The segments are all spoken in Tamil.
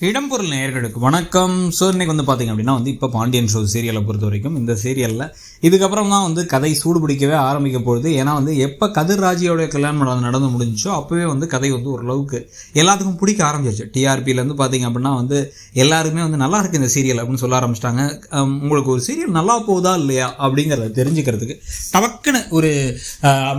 இடம்பொருள் நேயர்களுக்கு வணக்கம். ஸோ இன்னைக்கு வந்து பார்த்தீங்க அப்படின்னா இப்போ பாண்டியன் ஷோ சீரியலை பொறுத்த வரைக்கும் இந்த சீரியலில் இதுக்கப்புறம் தான் கதை சூடு பிடிக்கவே ஆரம்பிக்க போகுது. ஏன்னா எப்போ கதிர்ராஜியோடைய கல்யாணம் நடந்து முடிஞ்சோ அப்போவே கதை ஓரளவுக்கு எல்லாத்துக்கும் பிடிக்க ஆரம்பிச்சிச்சு. டிஆர்பியிலேருந்து பார்த்தீங்க அப்படின்னா எல்லாருமே நல்லா இருக்குது இந்த சீரியல் அப்படின்னு சொல்ல ஆரம்பிச்சிட்டாங்க. உங்களுக்கு ஒரு சீரியல் நல்லா போகுதா இல்லையா அப்படிங்கிறத தெரிஞ்சுக்கிறதுக்கு டக்குன்னு ஒரு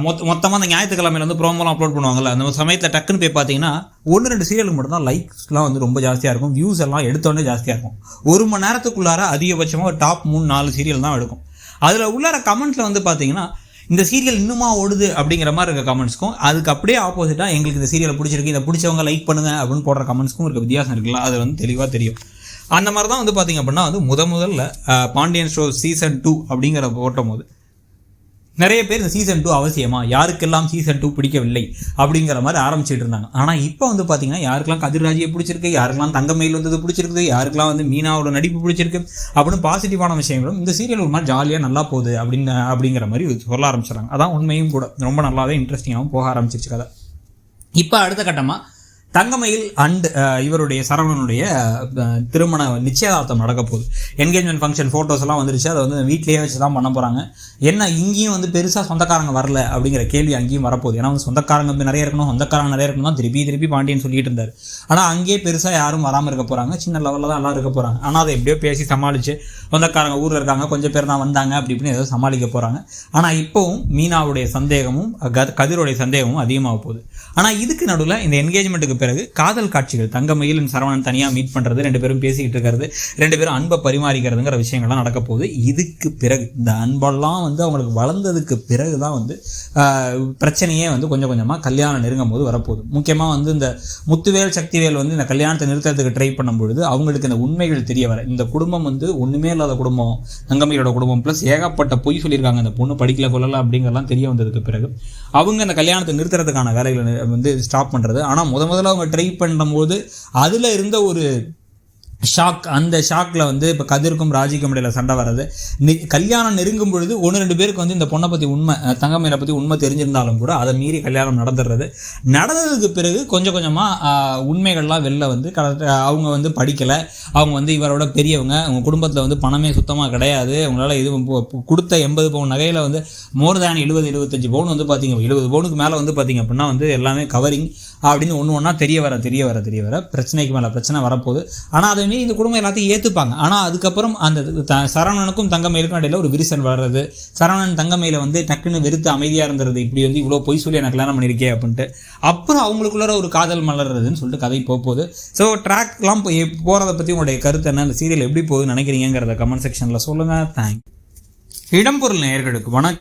மொத்தமாக அந்த ஞாயிற்றுக்கிழமையில ப்ரோமோலாம் அப்லோட் பண்ணுவாங்கல்ல, அந்த சமயத்தில் டக்குன்னு போய் பார்த்தீங்கன்னா 1-2 சீரியலுக்கு மட்டும்தான் லைக்ஸ்லாம் ரொம்ப ஜாஸ்தியாக இருக்கும், வியூஸ் எல்லாம் எடுத்தோடனே ஜாஸ்தியாக இருக்கும். 1 மணி நேரத்துக்குள்ளார அதிகபட்சமாக ஒரு டாப் 3-4 சீரியல் தான் எடுக்கும். அதில் உள்ளார கமெண்ட்ஸில் பார்த்தீங்கன்னா இந்த சீரியல் இன்னுமா ஓடுது அப்படிங்கிற மாதிரி இருக்க கமெண்ட்ஸ்க்கும் அதுக்கு அப்படியே ஆப்போசிட்டாக எங்களுக்கு இந்த சீரியலை பிடிச்சிருக்கு, இதை பிடிச்சவங்க லைக் பண்ணுங்க அப்படின்னு போடுற கமெண்ட்ஸ்க்கும் இருக்க வித்தியாசம் இருக்குல்ல, அது தெளிவாக தெரியும். அந்த மாதிரி தான் பார்த்தீங்க அப்படின்னா முதல்ல பாண்டியன் ஷோ சீசன் 2 அப்படிங்கிற போட்டும் போது நிறைய பேர் இந்த சீசன் 2 அவசியமா, யாருக்கெல்லாம் சீசன் 2 பிடிக்கவில்லை அப்படிங்கிற மாதிரி ஆரம்பிச்சுட்டு இருந்தாங்க. ஆனால் இப்போ பார்த்தீங்கன்னா யாருக்கெல்லாம் கதிர்ராஜியை பிடிச்சிருக்கு, யாருக்கெல்லாம் தங்கமயில் பிடிச்சிருக்கு, யாருக்கெல்லாம் மீனாவோட நடிப்பு பிடிச்சிருக்கு அப்படின்னு பாசிட்டிவான விஷயங்களும் இந்த சீரியல் ஒரு மாதிரி ஜாலியாக நல்லா போகுது அப்படிங்கிற மாதிரி சொல்ல ஆரம்பிச்சிடறாங்க. அதான் உண்மையும் கூட, ரொம்ப நல்லாவே இன்ட்ரெஸ்டிங்காகவும் போக ஆரம்பிச்சிருச்சு கதை. இப்போ அடுத்த கட்டமாக தங்கமயில் அண்ட் இவருடைய சரவணனுடைய திருமண நிச்சயதார்த்தம் நடக்க போகுது. என்கேஜ்மெண்ட் ஃபங்க்ஷன் ஃபோட்டோஸ் எல்லாம் வந்துருச்சு. அதை வீட்லேயே வச்சு தான் பண்ண போகிறாங்க. என்ன இங்கேயும் பெருசாக சொந்தக்காரங்க வரல அப்படிங்கிற கேள்வி அங்கேயும் வரப்போகுது. ஏன்னா சொந்தக்காரங்க நிறைய இருக்கணும், சொந்தக்காரங்க நிறைய இருக்கணும் தான் திருப்பி பாண்டியன் சொல்லிட்டு இருந்தார். ஆனால் அங்கேயே பெருசாக யாரும் வராமல் இருக்க போகிறாங்க, சின்ன லெவலில் தான் எல்லாம் இருக்க போகிறாங்க. ஆனால் அதை எப்படியோ பேசி சமாளித்து சொந்தக்காரங்க ஊரில் இருக்காங்க, கொஞ்சம் பேர் தான் வந்தாங்க அப்படி இப்படின்னு ஏதோ சமாளிக்க போகிறாங்க. ஆனால் இப்போவும் மீனாவுடைய சந்தேகமும் கதிரோடைய சந்தேகமும் அதிகமாக போகுது. ஆனால் இதுக்கு நடுவில் இந்த என்கேஜ்மெண்ட்டுக்கு பிறகு காதல் காட்சிகள், தங்கமயில் சரவணன் தனியாக மீட் பண்ணுறது, 2 பேரும் பேசிக்கிட்டு இருக்கிறது, 2 பேரும் அன்பை பரிமாறிக்கிறதுங்கிற விஷயங்கள்லாம் நடக்க போகுது. இதுக்கு பிறகு இந்த அன்பெல்லாம் அவங்களுக்கு வளர்ந்ததுக்கு பிறகு தான் பிரச்சனையே கொஞ்சம் கொஞ்சமாக கல்யாணம் நெருங்கும் போது வரப்போகுது. முக்கியமாக இந்த முத்துவேல் சக்திவேல் இந்த கல்யாணத்தை நிறுத்துறதுக்கு ட்ரை பண்ணும்பொழுது அவங்களுக்கு இந்த உண்மைகள் தெரிய வர, இந்த குடும்பம் ஒன்றுமே இல்லாத குடும்பம், தங்கமயிலோட குடும்பம், ப்ளஸ் ஏகப்பட்ட பொய் சொல்லியிருக்காங்க, அந்த பொண்ணு படிக்கல கொள்ளலாம் அப்படிங்கிறலாம் தெரிய வந்ததுக்கு பிறகு அவங்க அந்த கல்யாணத்தை நிறுத்துறதுக்கான வேலைகளை ஸ்டாப் பண்ணுறது. ஆனால் முதல்ல அவங்க ட்ரை பண்ணும்போது அதில் இருந்த ஒரு ஷாக், அந்த ஷாக்கில் இப்போ கதிர்க்கும் ராஜிக்கும் இடையில் சண்டை வர்றது, கல்யாணம் நெருங்கும் பொழுது 1-2 பேருக்கு இந்த பொண்ணை பற்றி உண்மை, தங்கமயிலை பற்றி உண்மை தெரிஞ்சிருந்தாலும் கூட அதை மீறி கல்யாணம் நடந்ததுக்கு பிறகு கொஞ்சம் கொஞ்சமாக உண்மைகள்லாம் வெளில அவங்க படிக்கலை, அவங்க இவரோட பெரியவங்க, அவங்க குடும்பத்தில் பணமே சுத்தமாக கிடையாது, அவங்களால இது கொடுத்த 80 பவுன் நகையில் மோர் தேன் 70-75 பவுன் பார்த்தீங்க, 70 பவுனுக்கு மேலே பார்த்தீங்க அப்படின்னா எல்லாமே கவரிங் அப்படின்னு ஒன்று தெரிய வர பிரச்சனைக்கு மேலே பிரச்சனை வரப்போகுது. ஆனால் அதை மீறி இந்த குடும்பம் எல்லாத்தையும் ஏற்றுப்பாங்க. ஆனால் அதுக்கப்புறம் அந்த சரவணனுக்கும் தங்கமயிலுக்கும் இடையில ஒரு விரிசல் வர்றது, சரவணன் தங்கமயில டக்குன்னு வெறுத்து அமைதியாக இருந்துறது, இப்படி இவ்வளோ பொய் சொல்லி எனக்கு கல்யாணம் பண்ணியிருக்கே அப்படின்ட்டு அப்புறம் அவங்களுக்குள்ள ஒரு காதல் மலர்றதுன்னு சொல்லிட்டு கதை போகுது. ஸோ ட்ராக்லாம் போகிறத பற்றி உங்களுடைய கருத்து என்ன, அந்த சீரியல் எப்படி போகுதுன்னு நினைக்கிறீங்கிறத கமெண்ட் செக்ஷனில் சொல்லுங்கள். தேங்க்ஸ். இடம்பொருள் நேயர்களுக்கு வணக்கம்.